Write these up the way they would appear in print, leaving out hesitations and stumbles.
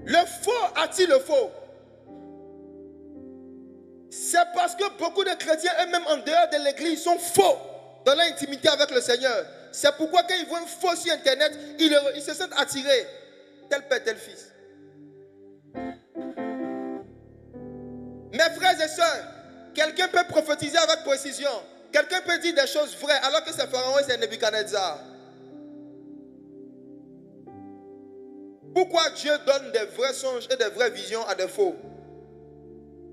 Le faux attire le faux. C'est parce que beaucoup de chrétiens, eux-mêmes en dehors de l'église, sont faux dans leur intimité avec le Seigneur. C'est pourquoi quand ils voient un faux sur internet, ils se sentent attirés. Tel père, tel fils. Mes frères et sœurs, quelqu'un peut prophétiser avec précision. Quelqu'un peut dire des choses vraies alors que c'est Pharaon et c'est Nebuchadnezzar. Pourquoi Dieu donne des vrais songes et des vraies visions à des faux?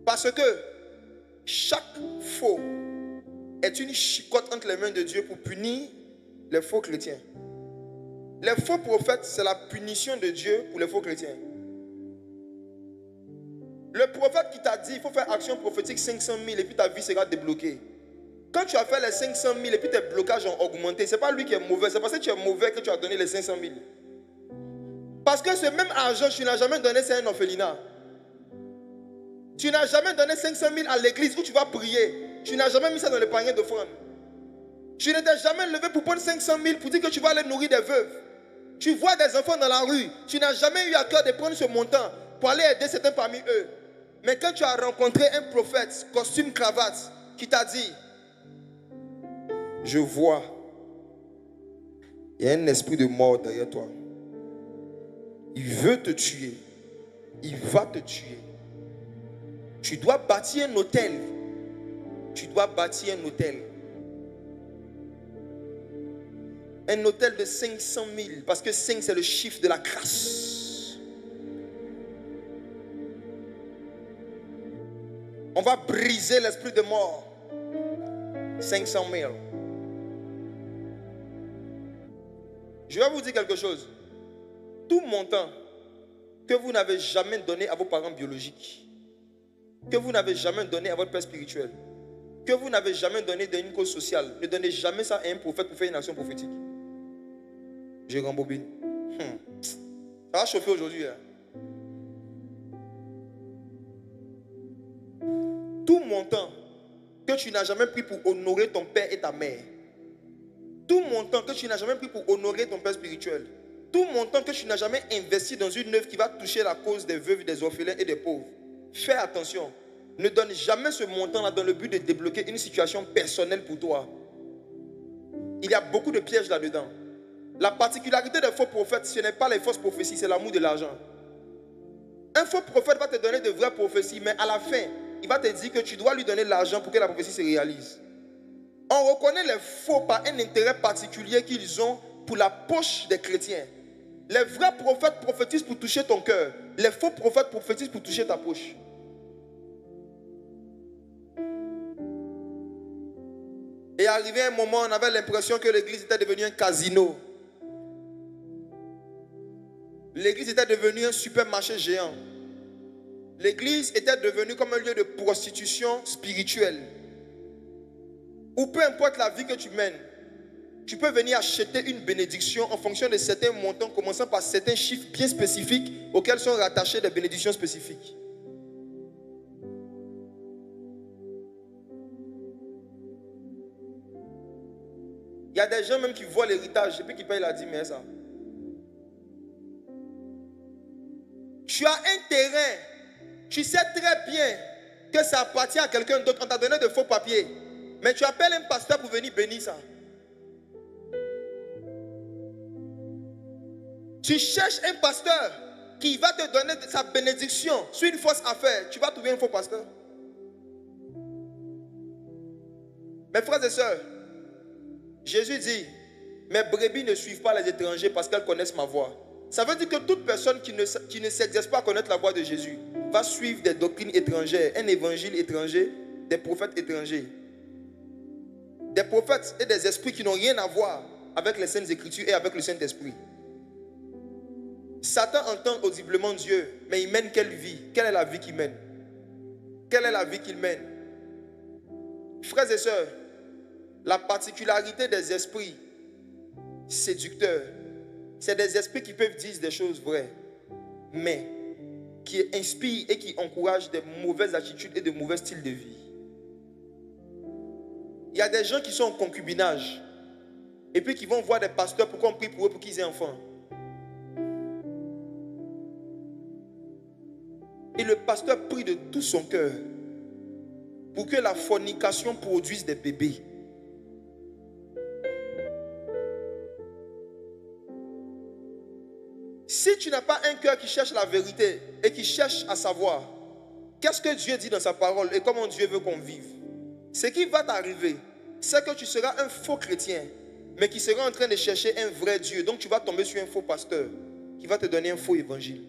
Parce que chaque faux est une chicotte entre les mains de Dieu pour punir les faux chrétiens. Les faux prophètes, c'est la punition de Dieu pour les faux chrétiens. Le prophète qui t'a dit il faut faire action prophétique 500 000 et puis ta vie sera débloquée. Quand tu as fait les 500 000 et puis tes blocages ont augmenté, ce n'est pas lui qui est mauvais, c'est parce que tu es mauvais que tu as donné les 500 000. Parce que ce même argent, tu n'as jamais donné, c'est un orphelinat. Tu n'as jamais donné 500 000 à l'église où tu vas prier. Tu n'as jamais mis ça dans le panier d'offrande. Tu ne t'es jamais levé pour prendre 500 000 pour dire que tu vas aller nourrir des veuves. Tu vois des enfants dans la rue. Tu n'as jamais eu à cœur de prendre ce montant pour aller aider certains parmi eux. Mais quand tu as rencontré un prophète, costume, cravate, qui t'a dit, je vois, il y a un esprit de mort derrière toi. Il veut te tuer. Il va te tuer. Tu dois bâtir un hôtel. Tu dois bâtir un hôtel. Un hôtel de 500 000. Parce que 5 c'est le chiffre de la grâce. On va briser l'esprit de mort. 500 000. Je vais vous dire quelque chose. Tout montant que vous n'avez jamais donné à vos parents biologiques, que vous n'avez jamais donné à votre père spirituel, que vous n'avez jamais donné dans une cause sociale, ne donnez jamais ça à un prophète pour faire une action prophétique. Je rembobine. Ça va chauffer aujourd'hui. Hein? Tout montant que tu n'as jamais pris pour honorer ton père et ta mère, tout montant que tu n'as jamais pris pour honorer ton père spirituel, tout montant que tu n'as jamais investi dans une œuvre qui va toucher la cause des veuves, des orphelins et des pauvres, fais attention. Ne donne jamais ce montant-là dans le but de débloquer une situation personnelle pour toi. Il y a beaucoup de pièges là-dedans. La particularité des faux prophètes, ce n'est pas les fausses prophéties, c'est l'amour de l'argent. Un faux prophète va te donner de vraies prophéties, mais à la fin, il va te dire que tu dois lui donner l'argent pour que la prophétie se réalise. On reconnaît les faux par un intérêt particulier qu'ils ont pour la poche des chrétiens. Les vrais prophètes prophétisent pour toucher ton cœur. Les faux prophètes prophétisent pour toucher ta poche. Et arrivé un moment, on avait l'impression que l'église était devenue un casino. L'église était devenue un supermarché géant. L'église était devenue comme un lieu de prostitution spirituelle. Ou peu importe la vie que tu mènes, tu peux venir acheter une bénédiction en fonction de certains montants, commençant par certains chiffres bien spécifiques auxquels sont rattachées des bénédictions spécifiques. Il y a des gens même qui voient l'héritage et puis qui payent la dîme. Ça. Tu as un terrain, tu sais très bien que ça appartient à quelqu'un d'autre. On t'a donné de faux papiers, mais tu appelles un pasteur pour venir bénir ça. Tu cherches un pasteur qui va te donner sa bénédiction sur une fausse affaire. Tu vas trouver un faux pasteur. Mes frères et sœurs, Jésus dit, mes brebis ne suivent pas les étrangers parce qu'elles connaissent ma voix. Ça veut dire que toute personne qui ne s'exerce pas à connaître la voix de Jésus va suivre des doctrines étrangères, un évangile étranger, des prophètes étrangers. Des prophètes et des esprits qui n'ont rien à voir avec les Saintes Écritures et avec le Saint-Esprit. Satan entend audiblement Dieu, mais il mène quelle vie? Quelle est la vie qu'il mène? Quelle est la vie qu'il mène? Frères et sœurs, la particularité des esprits séducteurs, c'est des esprits qui peuvent dire des choses vraies, mais qui inspirent et qui encouragent des mauvaises attitudes et de mauvais styles de vie. Il y a des gens qui sont en concubinage et puis qui vont voir des pasteurs pour qu'on prie pour eux pour qu'ils aient enfants. Et le pasteur prie de tout son cœur pour que la fornication produise des bébés. Si tu n'as pas un cœur qui cherche la vérité et qui cherche à savoir qu'est-ce que Dieu dit dans sa parole et comment Dieu veut qu'on vive, ce qui va t'arriver, c'est que tu seras un faux chrétien, mais qui sera en train de chercher un vrai Dieu. Donc tu vas tomber sur un faux pasteur qui va te donner un faux évangile.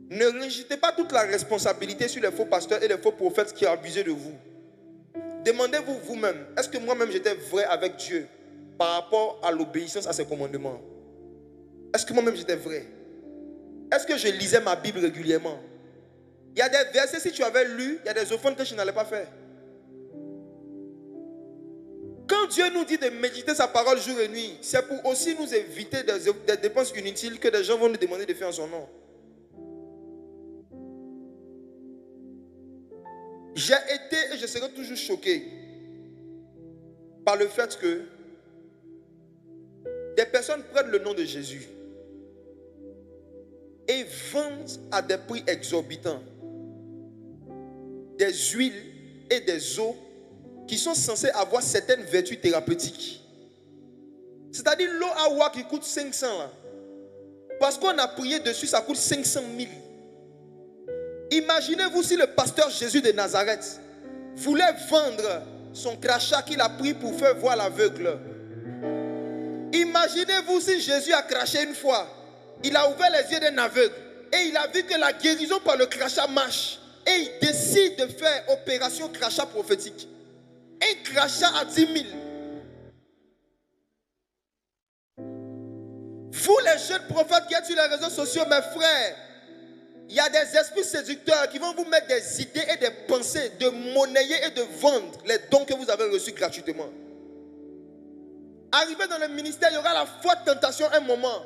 Ne rejetez pas toute la responsabilité sur les faux pasteurs et les faux prophètes qui ont abusé de vous. Demandez-vous vous-même, est-ce que moi-même j'étais vrai avec Dieu par rapport à l'obéissance à ses commandements? Est-ce que moi-même j'étais vrai? Est-ce que je lisais ma Bible régulièrement? Il y a des versets, si tu avais lu, il y a des offrandes que je n'allais pas faire. Quand Dieu nous dit de méditer sa parole jour et nuit, c'est pour aussi nous éviter des dépenses inutiles que des gens vont nous demander de faire en son nom. J'ai été et je serai toujours choqué par le fait que des personnes prennent le nom de Jésus et vendent à des prix exorbitants des huiles et des eaux qui sont censées avoir certaines vertus thérapeutiques. C'est-à-dire l'eau Awa qui coûte 500 là. Parce qu'on a prié dessus, ça coûte 500 000. Imaginez-vous si le pasteur Jésus de Nazareth voulait vendre son crachat qu'il a pris pour faire voir l'aveugle. Imaginez-vous si Jésus a craché une fois. Il a ouvert les yeux d'un aveugle et il a vu que la guérison par le crachat marche. Et il décide de faire opération crachat prophétique. Un crachat à 10 000. Vous les jeunes prophètes qui êtes sur les réseaux sociaux, mes frères, il y a des esprits séducteurs qui vont vous mettre des idées et des pensées de monnayer et de vendre les dons que vous avez reçus gratuitement. Arrivé dans le ministère, il y aura la forte tentation un moment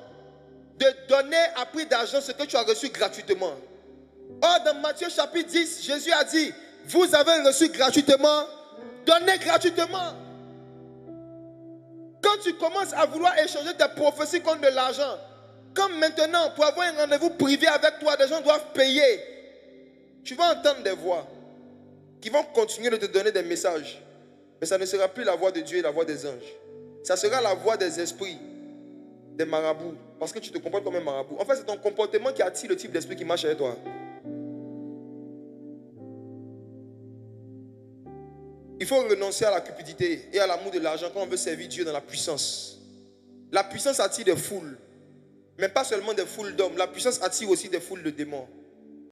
de donner à prix d'argent ce que tu as reçu gratuitement. Or, dans Matthieu chapitre 10, Jésus a dit, vous avez reçu gratuitement, donnez gratuitement. Quand tu commences à vouloir échanger tes prophéties contre de l'argent, comme maintenant, pour avoir un rendez-vous privé avec toi, des gens doivent payer. Tu vas entendre des voix qui vont continuer de te donner des messages. Mais ça ne sera plus la voix de Dieu et la voix des anges. Ça sera la voix des esprits, des marabouts. Parce que tu te comportes comme un marabout. En fait, c'est ton comportement qui attire le type d'esprit qui marche avec toi. Il faut renoncer à la cupidité et à l'amour de l'argent quand on veut servir Dieu dans la puissance. La puissance attire des foules. Mais pas seulement des foules d'hommes. La puissance attire aussi des foules de démons.